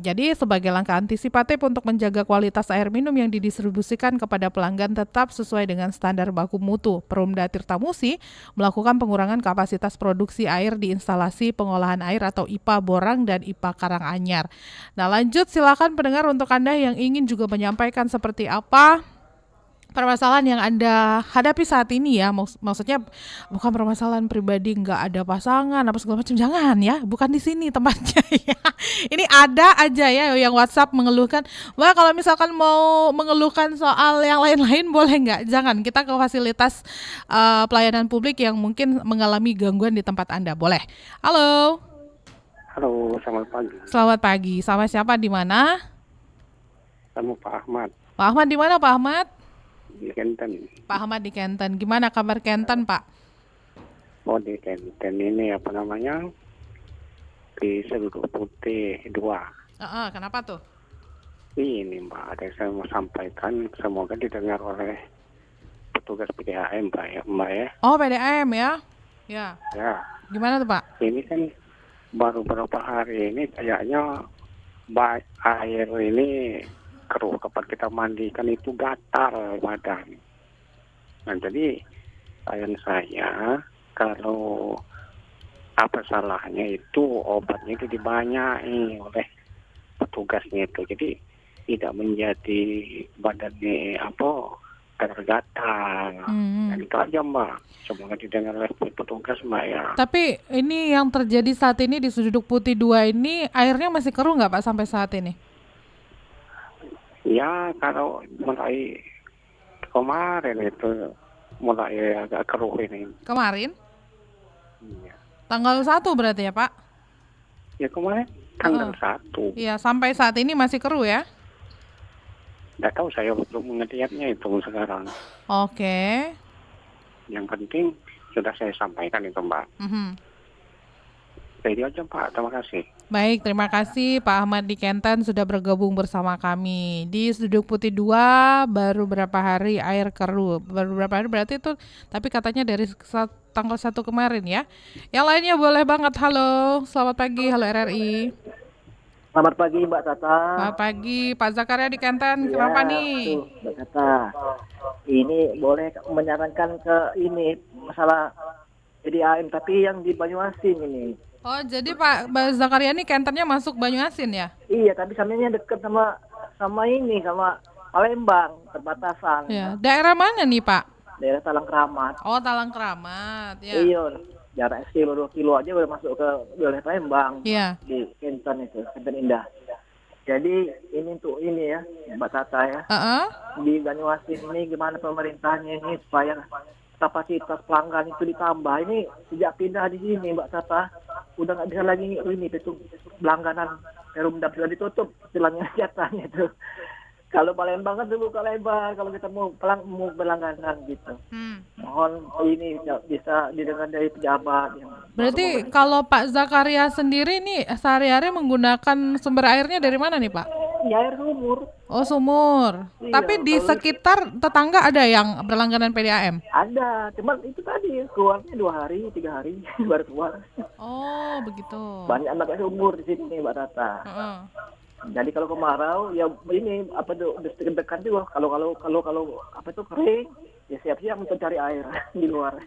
Jadi sebagai langkah antisipatif untuk menjaga kualitas air minum yang didistribusikan kepada pelanggan tetap sesuai dengan standar baku mutu, Perumda Tirtamusi melakukan pengurangan kapasitas produksi air di instalasi pengolahan air atau IPA Borang dan IPA Karanganyar. Nah lanjut silakan pendengar untuk Anda yang ingin juga menyampaikan seperti apa permasalahan yang Anda hadapi saat ini ya, maksudnya bukan permasalahan pribadi nggak ada pasangan apa segala macam, jangan ya, bukan di sini tempatnya ya. Ini ada aja ya yang WhatsApp mengeluhkan, wah kalau misalkan mau mengeluhkan soal yang lain-lain boleh nggak? Jangan, kita ke fasilitas pelayanan publik yang mungkin mengalami gangguan di tempat Anda, boleh. Halo. Halo, selamat pagi. Selamat pagi, sama siapa di mana? Sama Pak Ahmad Pak Ahmad di mana Pak Ahmad? di Kenten. Pak Ahmad di Kenten. Gimana kabar Kenten, Pak? Oh, di Kenten ini apa namanya? Di Sudut Putih 2. Kenapa tuh? Ini Mbak, ada yang saya mau sampaikan. Semoga didengar oleh petugas PDAM, Mbak ya. Oh, PDAM ya? Ya. Ya, Gimana tuh, Pak? ini kan baru beberapa hari ini kayaknya air ini keruh, tempat kita mandikan itu gatal badan. Nah, jadi klien saya kalau apa salahnya itu obatnya itu dibanyai oleh petugasnya itu, jadi tidak menjadi badannya tergatal. Dan itu aja Mbak, semoga didengar oleh petugas Mbak ya. Tapi ini yang terjadi saat ini di Sudut Putih 2 ini airnya masih keruh nggak Pak sampai saat ini? Ya, kalau mulai kemarin itu mulai agak keruh ini. Kemarin? Iya. Tanggal 1 berarti ya, Pak? Ya kemarin tanggal 1. Iya, sampai saat ini masih keruh ya? Nggak tahu, saya belum mengelihatnya itu sekarang. Oke. Yang penting sudah saya sampaikan itu Mbak. Jadi aja Pak, terima kasih. Baik, terima kasih Pak Ahmad di Kenten sudah bergabung bersama kami. Di Sudut Putih 2 baru berapa hari air keruh. Baru berapa hari berarti itu, tapi katanya dari tanggal 1 kemarin ya. Yang lainnya boleh banget. Halo, selamat pagi. Halo RRI. Selamat pagi Mbak Tata. Selamat pagi Pak Zakaria di Kenten. Kenapa nih? Mbak Tata, ini boleh menyarankan ke ini masalah PDAM tapi yang di Banyuasin ini. Oh, jadi Pak Zakaria ini Kentennya masuk Banyuasin ya? Iya, tapi samanya dekat sama Palembang, perbatasan. Ya, daerah mana nih Pak? Daerah Talang Keramat. Oh, Talang Keramat ya. Iya, jarak kilo 2 kilo aja udah masuk ke wilayah Palembang. Iya. Di Kenten itu, Kenten Indah. Jadi ini untuk ini ya, Mbak Tata ya. Di Banyuasin ini gimana pemerintahnya ini supaya kapasitas pelanggan itu ditambah. Ini sejak pindah di sini Mbak Tata udah nggak bisa lagi ini itu langganan Perumda sudah ditutup istilahnya jatahnya itu. Kalau Palembang kan dibuka lebar kalau kita mau berlangganan gitu. Mohon ini bisa didengar dari pejabat. Berarti kalau Pak Zakaria sendiri nih sehari-hari menggunakan sumber airnya dari mana nih Pak? Ya, air sumur. Oh, sumur. Iya, tapi di sekitar tetangga ada yang berlangganan PDAM? Ada, cuman itu tadi keluarnya 2 hari, 3 hari baru keluar. Oh, begitu. Banyak anak sumur di sini Mbak Tata. Jadi kalau kemarau ya ini dekat juga kalau kering ya siap-siap untuk cari air di luar.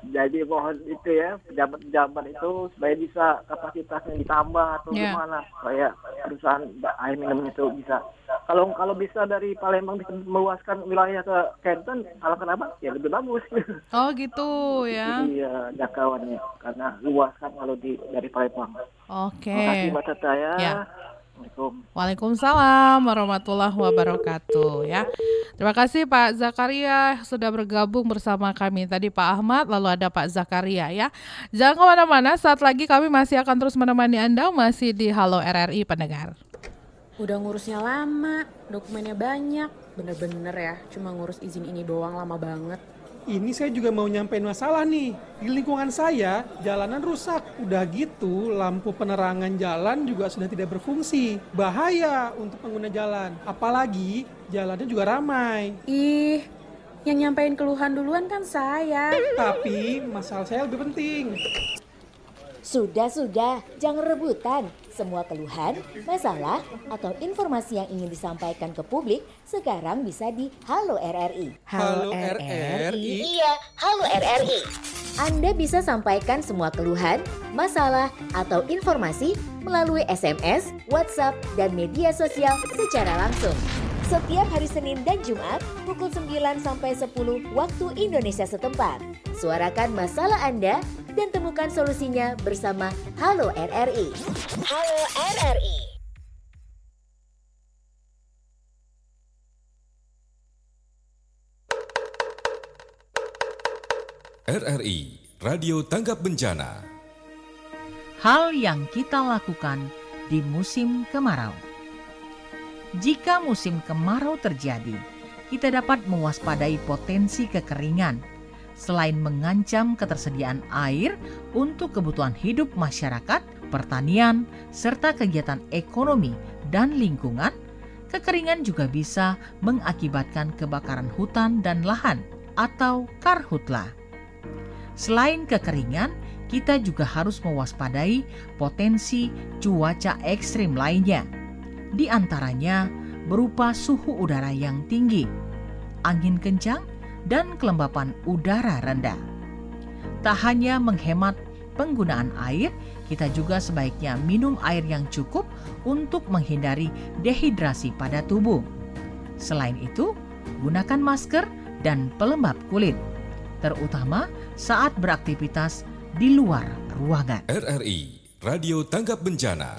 Jadi mohon itu ya pejabat-pejabat itu supaya bisa kapasitasnya ditambah atau gimana supaya perusahaan air minum itu bisa. Kalau bisa dari Palembang bisa meluaskan wilayah ke Kenten, kalau kenapa ya lebih bagus. Oh gitu ya. Iya, jangkauannya karena luas kan kalau dari Palembang. Oke. Terima kasih Mbak Tata ya. Waalaikumsalam warahmatullahi wabarakatuh ya. Terima kasih Pak Zakaria sudah bergabung bersama kami. Tadi Pak Ahmad, lalu ada Pak Zakaria ya. Jangan kemana-mana, saat lagi kami masih akan terus menemani Anda masih di Halo RRI pendengar. Udah ngurusnya lama, dokumennya banyak, bener-bener ya, cuma ngurus izin ini doang lama banget. Ini saya juga mau nyampein masalah nih. Di lingkungan saya, jalanan rusak. Udah gitu, lampu penerangan jalan juga sudah tidak berfungsi. Bahaya untuk pengguna jalan. Apalagi, jalannya juga ramai. Ih, yang nyampein keluhan duluan kan saya. Tapi, masalah saya lebih penting. Sudah, jangan rebutan. Semua keluhan, masalah, atau informasi yang ingin disampaikan ke publik sekarang bisa di Halo RRI. Halo RRI? Iya, Halo RRI. Anda bisa sampaikan semua keluhan, masalah, atau informasi melalui SMS, WhatsApp, dan media sosial secara langsung. Setiap hari Senin dan Jumat pukul 9 sampai 10 waktu Indonesia setempat. Suarakan masalah Anda dan temukan solusinya bersama Halo RRI. Halo RRI. RRI, Radio Tanggap Bencana. Hal yang kita lakukan di musim kemarau. Jika musim kemarau terjadi, kita dapat mewaspadai potensi kekeringan. Selain mengancam ketersediaan air untuk kebutuhan hidup masyarakat, pertanian, serta kegiatan ekonomi dan lingkungan, kekeringan juga bisa mengakibatkan kebakaran hutan dan lahan atau karhutla. Selain kekeringan, kita juga harus mewaspadai potensi cuaca ekstrim lainnya. Di antaranya berupa suhu udara yang tinggi, angin kencang, dan kelembapan udara rendah. Tak hanya menghemat penggunaan air, kita juga sebaiknya minum air yang cukup untuk menghindari dehidrasi pada tubuh. Selain itu, gunakan masker dan pelembab kulit, terutama saat beraktivitas di luar ruangan. RRI, Radio Tanggap Bencana.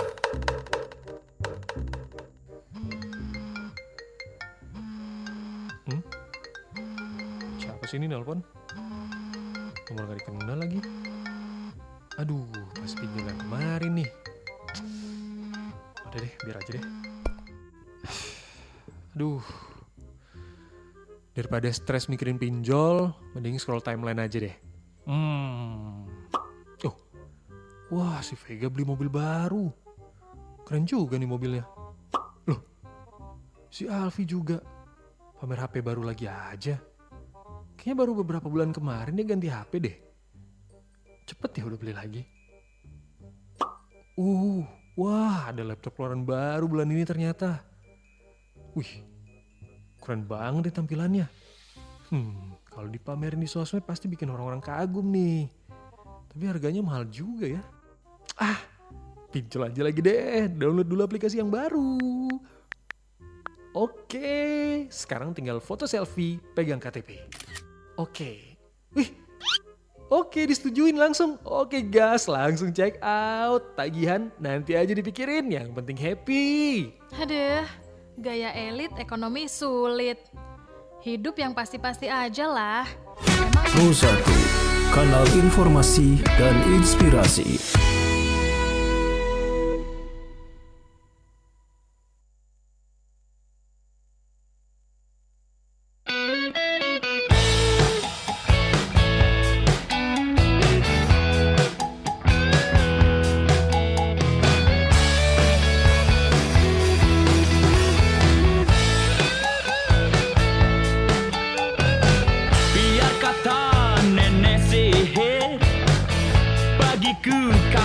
Siapa sih ini nelpon? Nomor gak dikenal lagi. Aduh, pasti panggilan kemarin nih. Udah deh, biar aja deh. Aduh, daripada stres mikirin pinjol, mending scroll timeline aja deh. Oh, wah si Vega beli mobil baru. Keren juga nih mobilnya. Loh, si Alfi juga pamer HP baru lagi aja. Kayaknya baru beberapa bulan kemarin dia ganti HP deh. Cepet ya udah beli lagi. Wah ada laptop keluaran baru bulan ini ternyata. Wih, keren banget deh tampilannya. Kalau dipamerin di sosmed pasti bikin orang-orang kagum nih. Tapi harganya mahal juga ya. Pinjol aja lagi deh. Download dulu aplikasi yang baru. Oke, sekarang tinggal foto selfie, pegang KTP. Oke. Oke, disetujuin langsung. Oke, gas, langsung check out. Tagihan nanti aja dipikirin, yang penting happy. Aduh, gaya elit ekonomi sulit. Hidup yang pasti-pasti aja lah. Pro 1, kanal informasi dan inspirasi. Biar kata nenek sihir, bagiku kau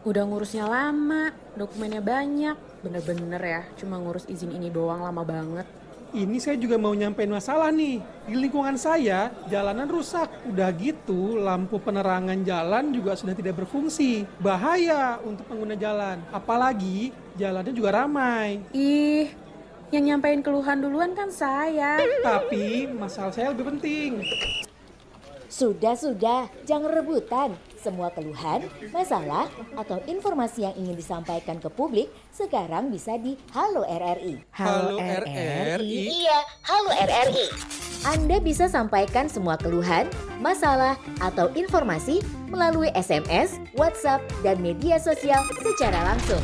Udah ngurusnya lama, dokumennya banyak. Bener-bener ya, cuma ngurus izin ini doang lama banget. Ini saya juga mau nyampein masalah nih. Di lingkungan saya, jalanan rusak. Udah gitu, lampu penerangan jalan juga sudah tidak berfungsi. Bahaya untuk pengguna jalan. Apalagi, jalannya juga ramai. Ih, yang nyampein keluhan duluan kan saya. Tapi, masalah saya lebih penting. Sudah, jangan rebutan. Semua keluhan, masalah, atau informasi yang ingin disampaikan ke publik sekarang bisa di Halo RRI. Halo RRI? Iya, Halo RRI. Anda bisa sampaikan semua keluhan, masalah, atau informasi melalui SMS, WhatsApp, dan media sosial secara langsung.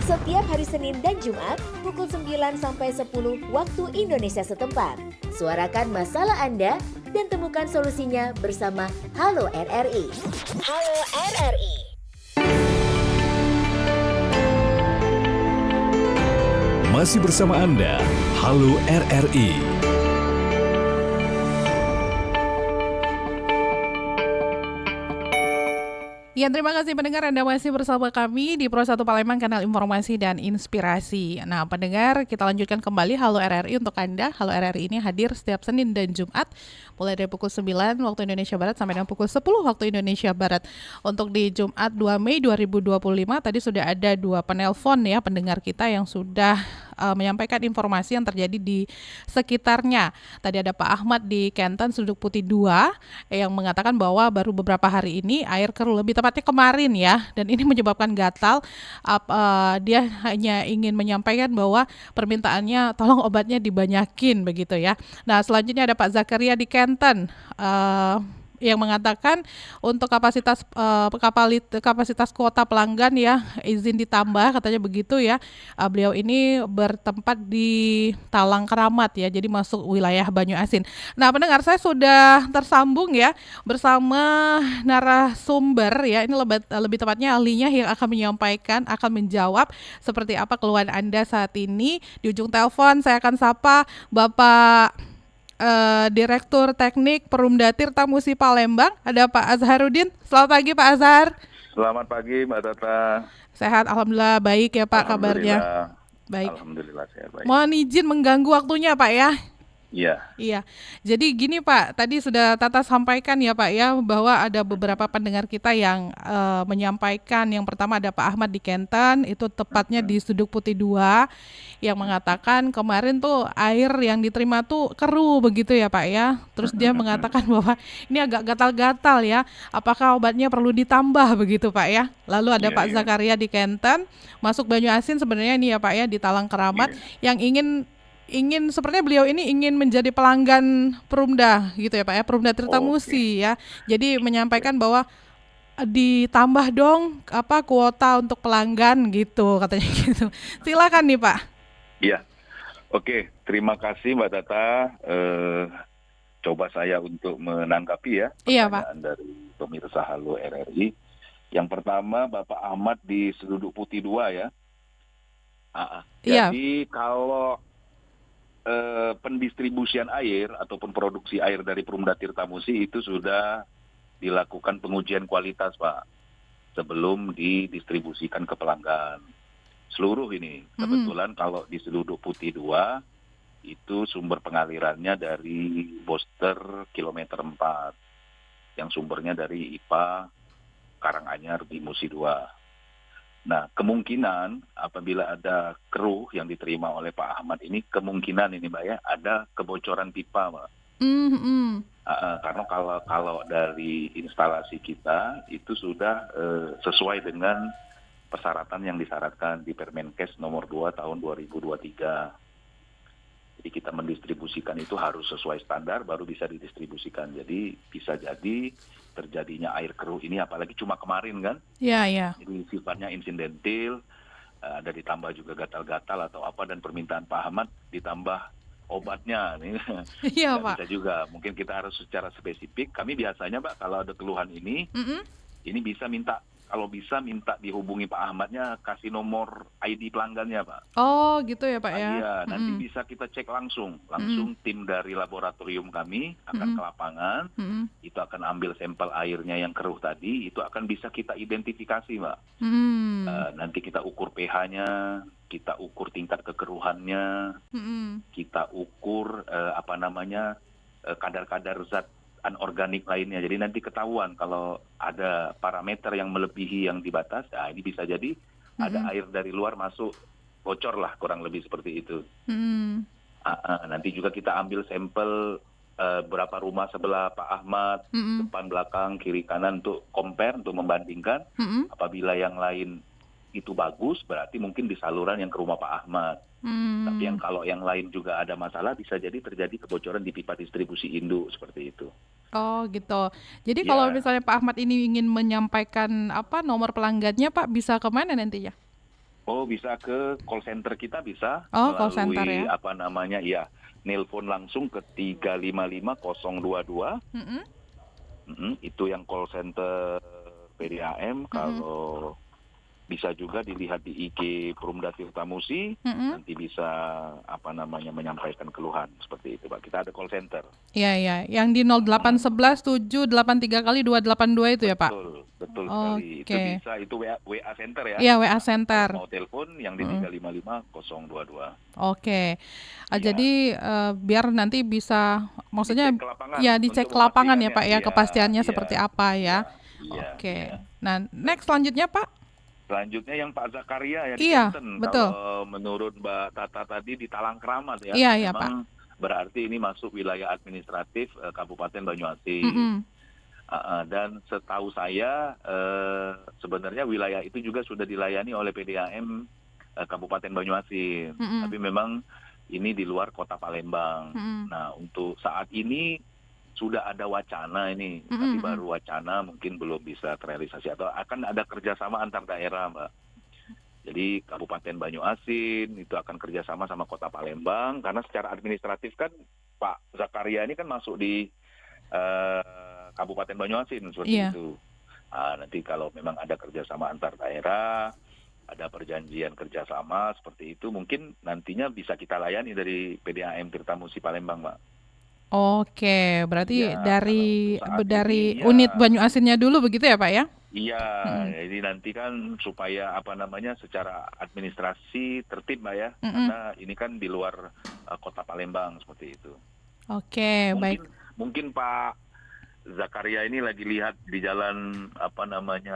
Setiap hari Senin dan Jumat pukul 9 sampai 10 waktu Indonesia setempat. Suarakan masalah Anda dan temukan solusinya bersama Halo RRI. Halo RRI. Masih bersama Anda, Halo RRI. Ya, terima kasih pendengar, Anda masih bersama kami di Pro 1 Palembang, kanal informasi dan inspirasi. Nah, pendengar, kita lanjutkan kembali Halo RRI untuk Anda. Halo RRI ini hadir setiap Senin dan Jumat, mulai dari pukul 9 waktu Indonesia Barat sampai dengan pukul 10 waktu Indonesia Barat. Untuk di Jumat 2 Mei 2025, tadi sudah ada 2 penelpon ya pendengar kita yang sudah menyampaikan informasi yang terjadi di sekitarnya. Tadi ada Pak Ahmad di Kenten, Suduk Putih 2, yang mengatakan bahwa baru beberapa hari ini air keruh, lebih tepatnya kemarin ya, dan ini menyebabkan gatal. Dia hanya ingin menyampaikan bahwa permintaannya tolong obatnya dibanyakin begitu ya. Nah, selanjutnya ada Pak Zakaria di Kenten, yang mengatakan untuk kapasitas kuota pelanggan ya izin ditambah, katanya begitu ya. Beliau ini bertempat di Talang Keramat ya, jadi masuk wilayah Banyuasin. Nah, pendengar, saya sudah tersambung ya bersama narasumber ya, ini lebih tepatnya ahlinya yang akan menyampaikan, akan menjawab seperti apa keluhan Anda saat ini. Di ujung telepon saya akan sapa Bapak Direktur Teknik Perumda Tirta Musi Palembang, ada Pak Azharuddin. Selamat pagi Pak Azhar. Selamat pagi Mbak Tata. Sehat, alhamdulillah, baik ya Pak kabarnya. Baik. Alhamdulillah sehat baik. Mohon izin mengganggu waktunya Pak ya. Iya. Jadi gini Pak, tadi sudah Tata sampaikan ya Pak ya, bahwa ada beberapa pendengar kita yang menyampaikan. Yang pertama ada Pak Ahmad di Kenten, itu tepatnya di Suduk Putih 2, yang mengatakan kemarin tuh air yang diterima tuh keruh begitu ya Pak ya. Terus dia mengatakan bahwa ini agak gatal-gatal ya, apakah obatnya perlu ditambah begitu Pak ya. Lalu ada Pak Zakaria di Kenten, masuk Banyuasin sebenarnya ini ya Pak ya, di Talang Keramat, yang ingin sepertinya beliau ini ingin menjadi pelanggan Perumda gitu ya Pak ya, Perumda Tirta Musi ya. Jadi menyampaikan bahwa ditambah dong kuota untuk pelanggan gitu katanya gitu. Silakan nih Pak. Iya. Oke, terima kasih Mbak Tata. Coba saya untuk menanggapi ya pertanyaan dari pemirsa Halo RRI. Yang pertama Bapak Ahmad di Suduk Putih 2 ya. Jadi kalau pendistribusian air ataupun produksi air dari Perumda Tirta Musi itu sudah dilakukan pengujian kualitas Pak sebelum didistribusikan ke pelanggan. Seluruh ini kebetulan kalau di Suduk Putih 2 itu sumber pengalirannya dari Boster kilometer 4 yang sumbernya dari IPA Karanganyar di Musi 2. Nah, kemungkinan apabila ada keruh yang diterima oleh Pak Ahmad ini, kemungkinan ini Mbak ya, ada kebocoran pipa Mbak. Karena kalau dari instalasi kita itu sudah sesuai dengan persyaratan yang disyaratkan di Permenkes nomor 2 tahun 2023. Jadi kita mendistribusikan itu harus sesuai standar baru bisa didistribusikan. Jadi bisa jadi terjadinya air keruh ini apalagi cuma kemarin kan. Iya. Jadi sifatnya insidentil, ada ditambah juga gatal-gatal atau apa, dan permintaan Pak Ahmad ditambah obatnya. Iya Pak. Bisa juga, mungkin kita harus secara spesifik. Kami biasanya Pak kalau ada keluhan ini bisa minta, kalau bisa minta dihubungi Pak Ahmadnya, kasih nomor ID pelanggannya Pak. Oh gitu ya Pak ya. Iya, nanti bisa kita cek langsung tim dari laboratorium kami akan ke lapangan, itu akan ambil sampel airnya yang keruh tadi, itu akan bisa kita identifikasi Mbak. Nanti kita ukur pH-nya, kita ukur tingkat kekeruhannya, kita ukur kadar-kadar zat anorganik lainnya. Jadi nanti ketahuan kalau ada parameter yang melebihi yang di batas, ini bisa jadi ada air dari luar masuk, bocor lah kurang lebih seperti itu. Nanti juga kita ambil sampel berapa rumah sebelah Pak Ahmad, depan belakang kiri kanan untuk compare, untuk membandingkan. Apabila yang lain itu bagus, berarti mungkin di saluran yang ke rumah Pak Ahmad. Tapi kalau yang lain juga ada masalah, bisa jadi terjadi kebocoran di pipa distribusi induk seperti itu. Oh gitu. Jadi kalau misalnya Pak Ahmad ini ingin menyampaikan nomor pelanggannya Pak, bisa kemana nantinya? Oh, bisa ke call center kita bisa. Call center ya. Nelpon langsung ke 355022. Itu yang call center PDAM. Kalau bisa juga dilihat di IG Perumda Tirta Musi, nanti bisa menyampaikan keluhan seperti itu Pak. Kita ada call center. Iya, yang di 0811 783 kali 282 itu ya Pak? Betul sekali. Itu bisa, itu WA center ya. Iya, WA center. Mau telepon yang di 355022. Oke. Jadi biar nanti bisa, maksudnya dicek ke lapangan ya Pak ya, kepastiannya seperti apa ya. Oke. Nah, next selanjutnya Pak? Selanjutnya yang Pak Zakaria ya di Banten. Betul. Kalau menurut Mbak Tata tadi di Talang Keramat ya. Iya Pak. Berarti ini masuk wilayah administratif Kabupaten Banyuasin. Dan setahu saya sebenarnya wilayah itu juga sudah dilayani oleh PDAM Kabupaten Banyuasin. Tapi memang ini di luar kota Palembang. Nah, untuk saat ini sudah ada wacana ini, tapi baru wacana, mungkin belum bisa terrealisasi, atau akan ada kerjasama antar daerah Mbak. Jadi Kabupaten Banyuasin itu akan kerjasama sama Kota Palembang, karena secara administratif kan Pak Zakaria ini kan masuk di Kabupaten Banyuasin seperti itu. Nanti kalau memang ada kerjasama antar daerah, ada perjanjian kerjasama seperti itu, mungkin nantinya bisa kita layani dari PDAM Tirta Musi Palembang Mbak. Oke, berarti dari unit Banyuasinnya dulu begitu ya Pak ya? Iya, jadi nanti kan supaya secara administrasi tertib Mbak ya, karena ini kan di luar kota Palembang seperti itu. Oke, baik. Mungkin Pak Zakaria ini lagi lihat di jalan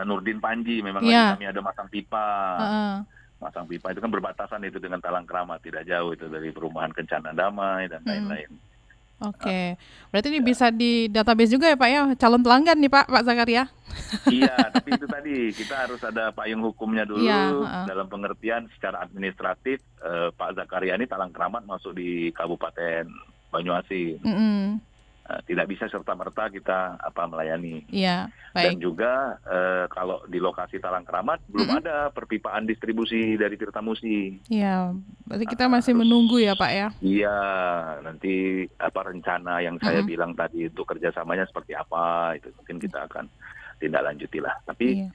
Nurdin Panji, memang lagi kami ada masang pipa. Masang pipa itu kan berbatasan itu dengan Talang Keramat, tidak jauh itu dari perumahan Kencana Damai dan lain-lain. Oke, berarti ini bisa di database juga ya Pak ya, calon pelanggan nih Pak Zakaria. Iya, tapi itu tadi kita harus ada payung hukumnya dulu, dalam pengertian secara administratif Pak Zakaria ini Talang Keramat masuk di Kabupaten Banyuasin. Tidak bisa serta-merta kita melayani. Iya, baik. Dan juga kalau di lokasi Talang Keramat belum ada perpipaan distribusi dari Tirta Musi. Iya, berarti kita masih menunggu ya Pak ya. Iya, nanti rencana yang saya bilang tadi itu kerjasamanya seperti apa, itu mungkin kita akan tindak lanjuti lah. Tapi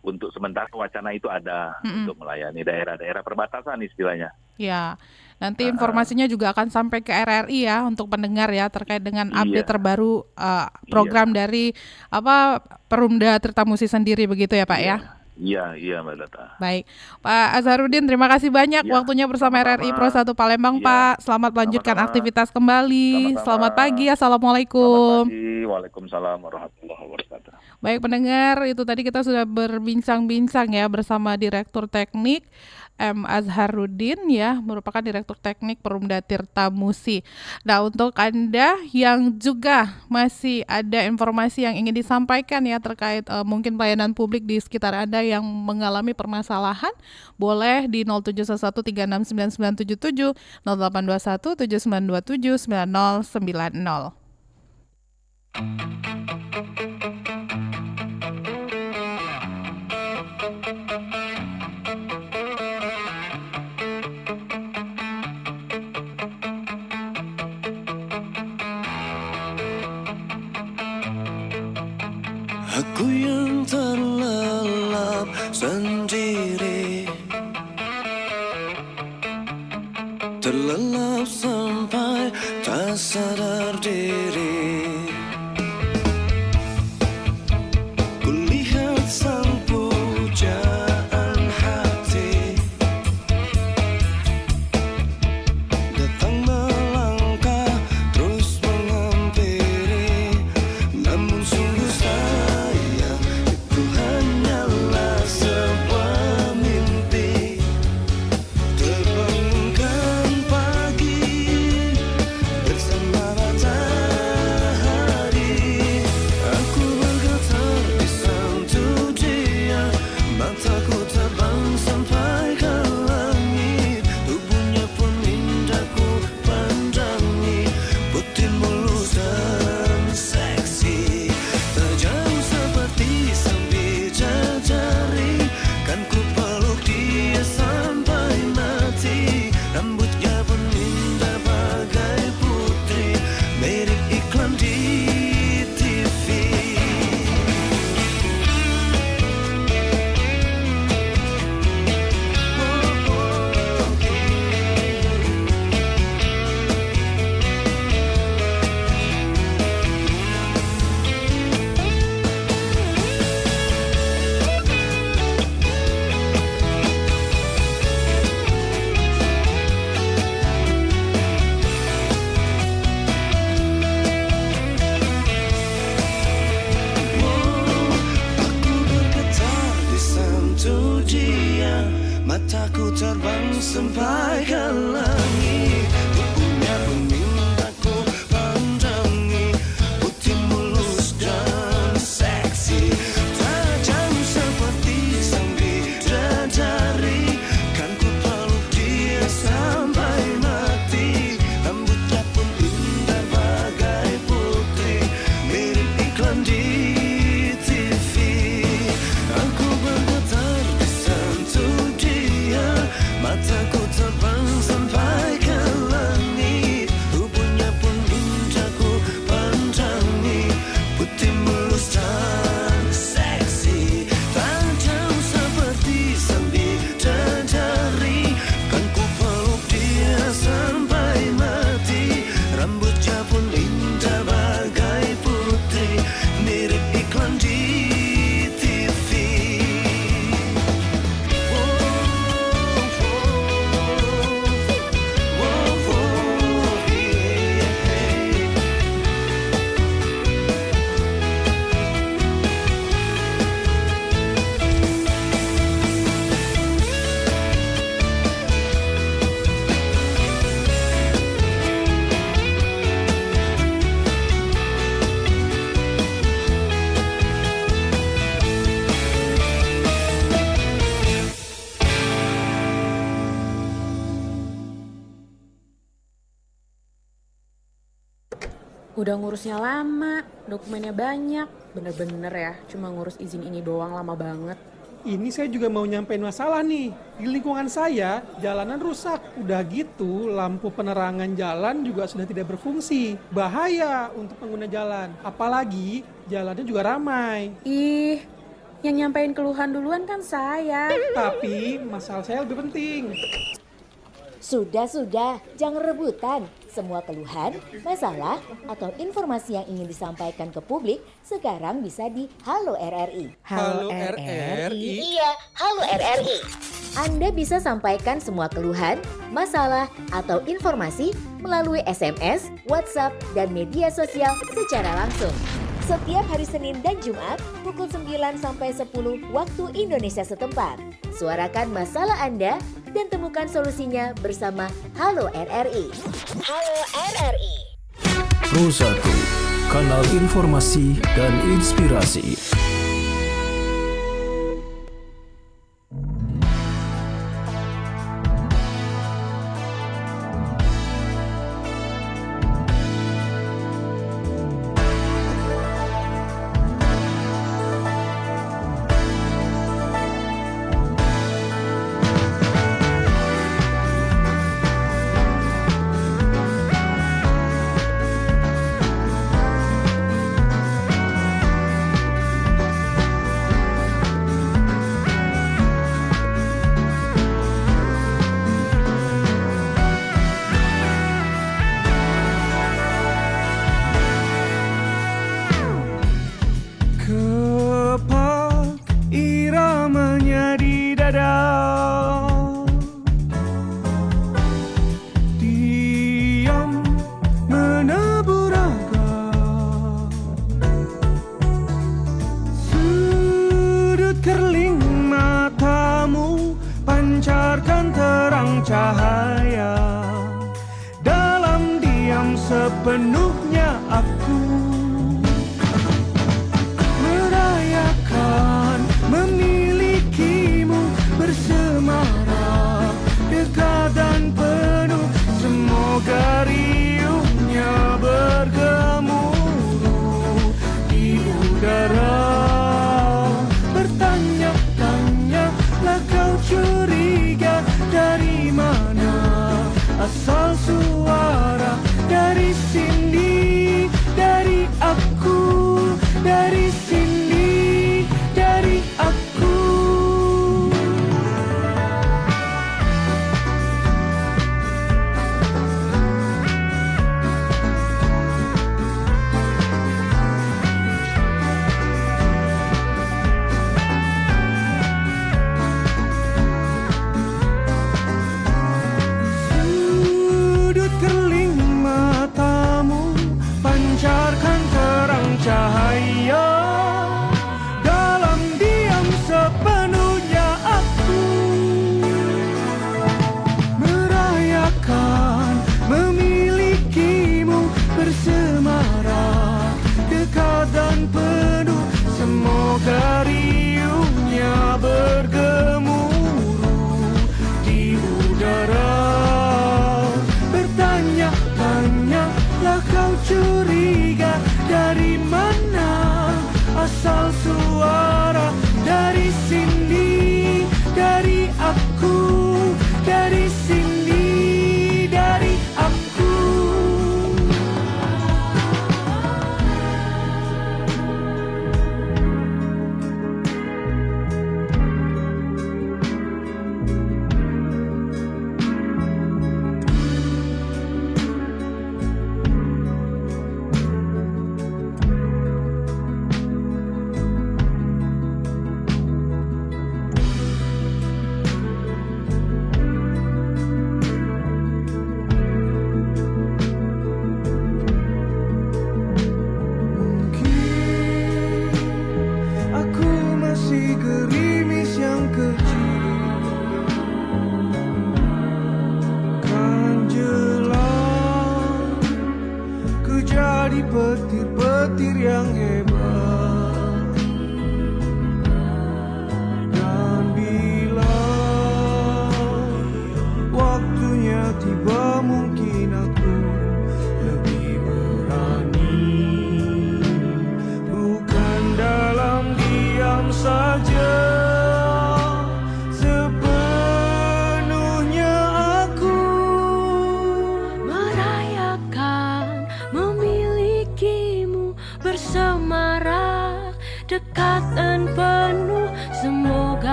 untuk sementara wacana itu ada untuk melayani daerah-daerah perbatasan istilahnya. Ya, nanti informasinya juga akan sampai ke RRI ya untuk pendengar ya, terkait dengan update terbaru program dari Perumda Tirta Musi sendiri begitu ya Pak ya. Iya Mbak Data. Baik, Pak Azharuddin, terima kasih banyak waktunya bersama RRI Pro 1 Palembang Pak. Selamat melanjutkan aktivitas kembali. Selamat pagi, Assalamualaikum. Selamat pagi, Waalaikumsalam warahmatullahi wabarakatuh. Baik pendengar, itu tadi kita sudah berbincang-bincang ya bersama Direktur Teknik M. Azharuddin ya, merupakan Direktur Teknik Perumda Tirta Musi. Nah, untuk Anda yang juga masih ada informasi yang ingin disampaikan ya terkait mungkin pelayanan publik di sekitar Anda yang mengalami permasalahan, boleh di 0713699977, 082179279090. Aku yang terlalu sendiri, terlelap sampai tak sadar diri. Kulihat sang pujaan hati datang melangkah terus menghampiri, namun sungguh sayang itu hanyalah sebuah mimpi. Terbangunkan pagi bersama matahari, aku bergetar di santu dia, mataku terbang sampai ke langit, tubuhnya pun indah ku pandangi, putih mulus dan seksi, tajam seperti sang bidadari, kan ku peluk dia sampai mati, rambutnya pun indah bagai putri, mirip iklan di TV. Aku bergetar di santu dia, mataku terbang sampai ke langit, tubuhnya pun indah ku pandangi, putih mulus dan seksi, tajam seperti sang bidadari, kan ku peluk dia sampai mati, rambutnya pun indah bagai putri, mirip iklan di TV. Aku bergetar di santu dia, mataku terbang sampai ke langit, tubuhnya pun indah ku pandangi, putih mulus dan seksi, tajam seperti sang bidadari, kan ku peluk dia sampai mati, rambutnya pun indah bagai putri, mirip iklan di TV. Udah ngurusnya lama, dokumennya banyak, bener-bener ya, cuma ngurus izin ini doang lama banget. Ini saya juga mau nyampein masalah nih. Di lingkungan saya, jalanan rusak. Udah gitu, lampu penerangan jalan juga sudah tidak berfungsi. Bahaya untuk pengguna jalan. Apalagi, jalannya juga ramai. Ih, yang nyampein keluhan duluan kan saya. Tapi, masalah saya lebih penting. Sudah, jangan rebutan. Semua keluhan, masalah, atau informasi yang ingin disampaikan ke publik sekarang bisa di Halo RRI. Halo RRI? Iya, Halo RRI. Anda bisa sampaikan semua keluhan, masalah, atau informasi melalui SMS, WhatsApp, dan media sosial secara langsung. Setiap hari Senin dan Jumat pukul 9 sampai 10 waktu Indonesia setempat. Suarakan masalah Anda dan temukan solusinya bersama Halo RRI. Halo RRI. Pro 1, kanal informasi dan inspirasi. cahaya. Dalam diam sepenuhnya aku merayakan memilikimu, bersemarak dekat dan penuh. Semoga riuhnya bergemuruh di udara. Bertanya-tanya lah kau curiga, dari mana asal suara dari sini.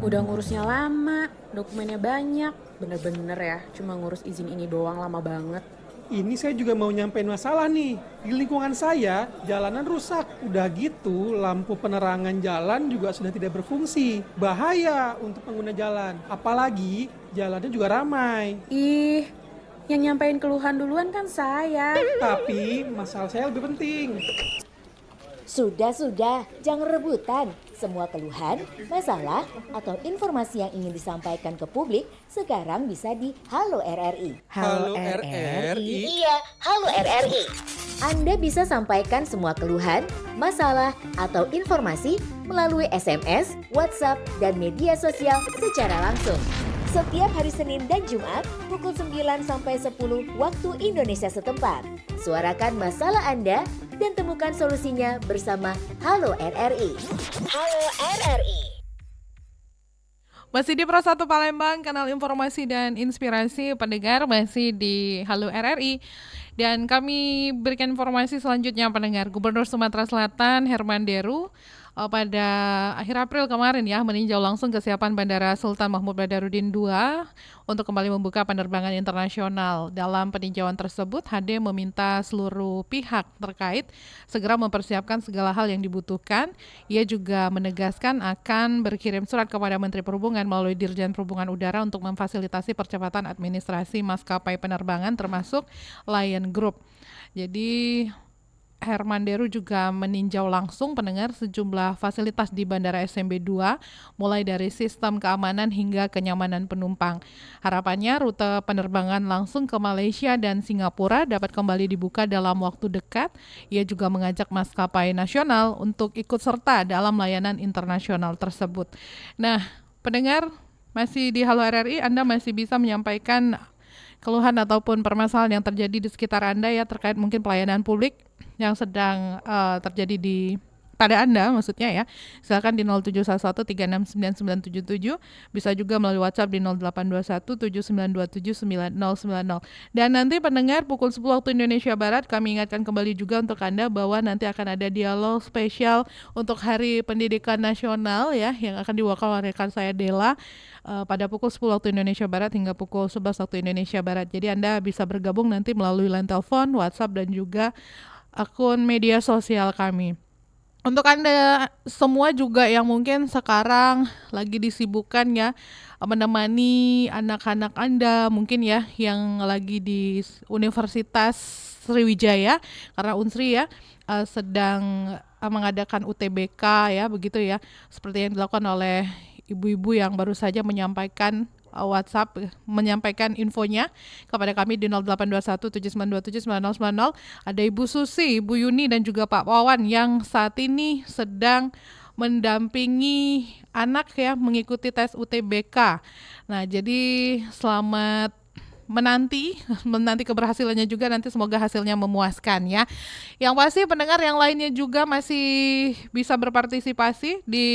Udah ngurusnya lama, dokumennya banyak. Bener-bener ya, cuma ngurus izin ini doang lama banget. Ini saya juga mau nyampein masalah nih. Di lingkungan saya, jalanan rusak. Udah gitu, lampu penerangan jalan juga sudah tidak berfungsi. Bahaya untuk pengguna jalan. Apalagi jalannya juga ramai. Ih, yang nyampein keluhan duluan kan saya. Tapi masalah saya lebih penting. Sudah, jangan rebutan. Semua keluhan, masalah, atau informasi yang ingin disampaikan ke publik sekarang bisa di Halo RRI. Halo RRI? Iya, Halo RRI. Anda bisa sampaikan semua keluhan, masalah, atau informasi melalui SMS, WhatsApp, dan media sosial secara langsung. Setiap hari Senin dan Jumat pukul 9 sampai 10 waktu Indonesia setempat. Suarakan masalah Anda dan temukan solusinya bersama Halo RRI. Halo RRI. Masih di Pro 1 Palembang, kanal informasi dan inspirasi pendengar, masih di Halo RRI. Dan kami berikan informasi selanjutnya pendengar. Gubernur Sumatera Selatan Herman Deru pada akhir April kemarin ya meninjau langsung kesiapan Bandara Sultan Mahmud Badarudin II untuk kembali membuka penerbangan internasional. Dalam peninjauan tersebut, HD meminta seluruh pihak terkait segera mempersiapkan segala hal yang dibutuhkan. Ia juga menegaskan akan berkirim surat kepada Menteri Perhubungan melalui Dirjen Perhubungan Udara untuk memfasilitasi percepatan administrasi maskapai penerbangan termasuk Lion Group. Jadi Herman Deru juga meninjau langsung pendengar sejumlah fasilitas di Bandara SMB 2, mulai dari sistem keamanan hingga kenyamanan penumpang. Harapannya rute penerbangan langsung ke Malaysia dan Singapura dapat kembali dibuka dalam waktu dekat. Ia juga mengajak maskapai nasional untuk ikut serta dalam layanan internasional tersebut. Nah, pendengar, masih di Halo RRI, Anda masih bisa menyampaikan keluhan ataupun permasalahan yang terjadi di sekitar Anda ya, terkait mungkin pelayanan publik yang sedang terjadi pada Anda maksudnya ya. Silakan di 0711369977, bisa juga melalui WhatsApp di 082179279090. Dan nanti pendengar pukul 10 waktu Indonesia Barat kami ingatkan kembali juga untuk Anda bahwa nanti akan ada dialog spesial untuk Hari Pendidikan Nasional ya, yang akan diwakilkan oleh rekan saya Dela pada pukul 10 waktu Indonesia Barat hingga pukul 11 waktu Indonesia Barat. Jadi Anda bisa bergabung nanti melalui line telepon, WhatsApp, dan juga akun media sosial kami. Untuk Anda semua juga yang mungkin sekarang lagi disibukkan ya menemani anak-anak Anda mungkin ya yang lagi di Universitas Sriwijaya, karena Unsri ya sedang mengadakan UTBK ya, begitu ya, seperti yang dilakukan oleh ibu-ibu yang baru saja menyampaikan WhatsApp, menyampaikan infonya kepada kami di 082179279090. Ada Ibu Susi, Ibu Yuni, dan juga Pak Wawan yang saat ini sedang mendampingi anak ya mengikuti tes UTBK. Nah, jadi selamat menanti keberhasilannya juga, nanti semoga hasilnya memuaskan ya. Yang pasti pendengar yang lainnya juga masih bisa berpartisipasi di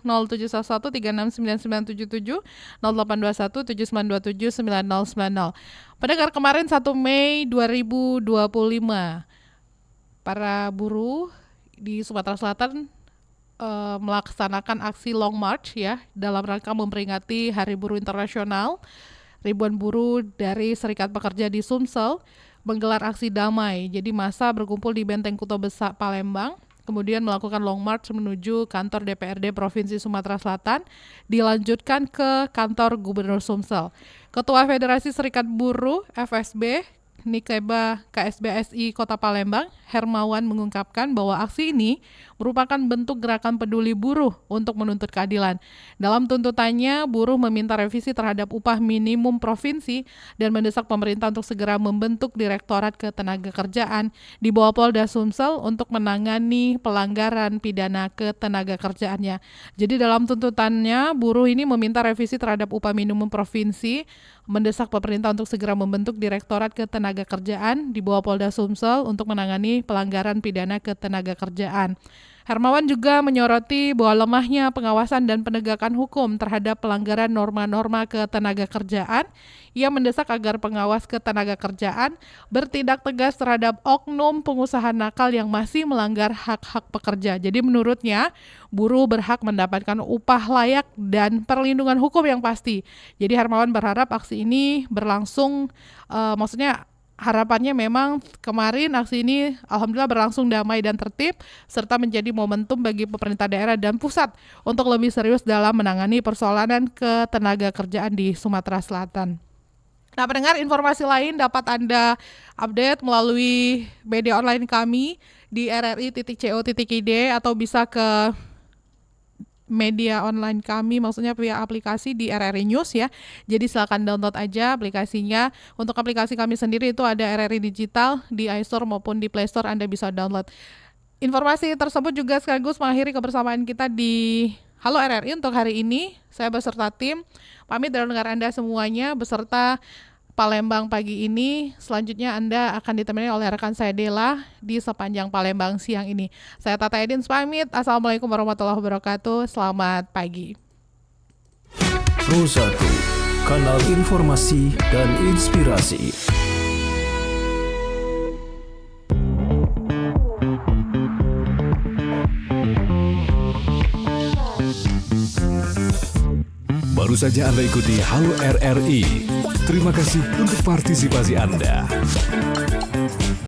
0711369977, 082179279090. Pendengar, kemarin 1 Mei 2025 para buruh di Sumatera Selatan melaksanakan aksi Long March ya dalam rangka memperingati Hari Buruh Internasional. Ribuan buruh dari Serikat Pekerja di Sumsel menggelar aksi damai. Jadi massa berkumpul di Benteng Kuto Besar Palembang, kemudian melakukan long march menuju kantor DPRD Provinsi Sumatera Selatan, dilanjutkan ke kantor Gubernur Sumsel. Ketua Federasi Serikat Buruh FSB Nikeba KSBSI Kota Palembang, Hermawan, mengungkapkan bahwa aksi ini merupakan bentuk gerakan peduli buruh untuk menuntut keadilan. Dalam tuntutannya, buruh meminta revisi terhadap upah minimum provinsi dan mendesak pemerintah untuk segera membentuk Direktorat Ketenagakerjaan di bawah Polda Sumsel untuk menangani pelanggaran pidana ketenagakerjaannya. Jadi dalam tuntutannya, buruh ini meminta revisi terhadap upah minimum provinsi, mendesak pemerintah untuk segera membentuk Direktorat Ketenagakerjaan di bawah Polda Sumsel untuk menangani pelanggaran pidana ketenagakerjaan. Hermawan juga menyoroti bahwa lemahnya pengawasan dan penegakan hukum terhadap pelanggaran norma-norma ketenagakerjaan. Ia mendesak agar pengawas ketenagakerjaan bertindak tegas terhadap oknum pengusaha nakal yang masih melanggar hak-hak pekerja. Jadi menurutnya, buruh berhak mendapatkan upah layak dan perlindungan hukum yang pasti. Jadi Hermawan berharap aksi ini berlangsung, harapannya memang kemarin aksi ini alhamdulillah berlangsung damai dan tertib serta menjadi momentum bagi pemerintah daerah dan pusat untuk lebih serius dalam menangani persoalan ketenagakerjaan di Sumatera Selatan. Nah, pendengar, informasi lain dapat Anda update melalui media online kami di rri.co.id atau bisa ke media online kami, maksudnya via aplikasi di RRI News ya. Jadi silakan download aja aplikasinya. Untuk aplikasi kami sendiri itu ada RRI Digital di iStore maupun di Play Store, Anda bisa download. Informasi tersebut juga sekaligus mengakhiri kebersamaan kita di Halo RRI untuk hari ini. Saya beserta tim pamit dari dengar Anda semuanya beserta Palembang pagi ini. Selanjutnya Anda akan ditemani oleh rekan saya Dela di sepanjang Palembang siang ini. Saya Tata Edin pamit. Assalamualaikum warahmatullahi wabarakatuh. Selamat pagi. Pro 1, kanal informasi dan inspirasi. Baru saja Anda ikuti Halo RRI. Terima kasih untuk partisipasi Anda.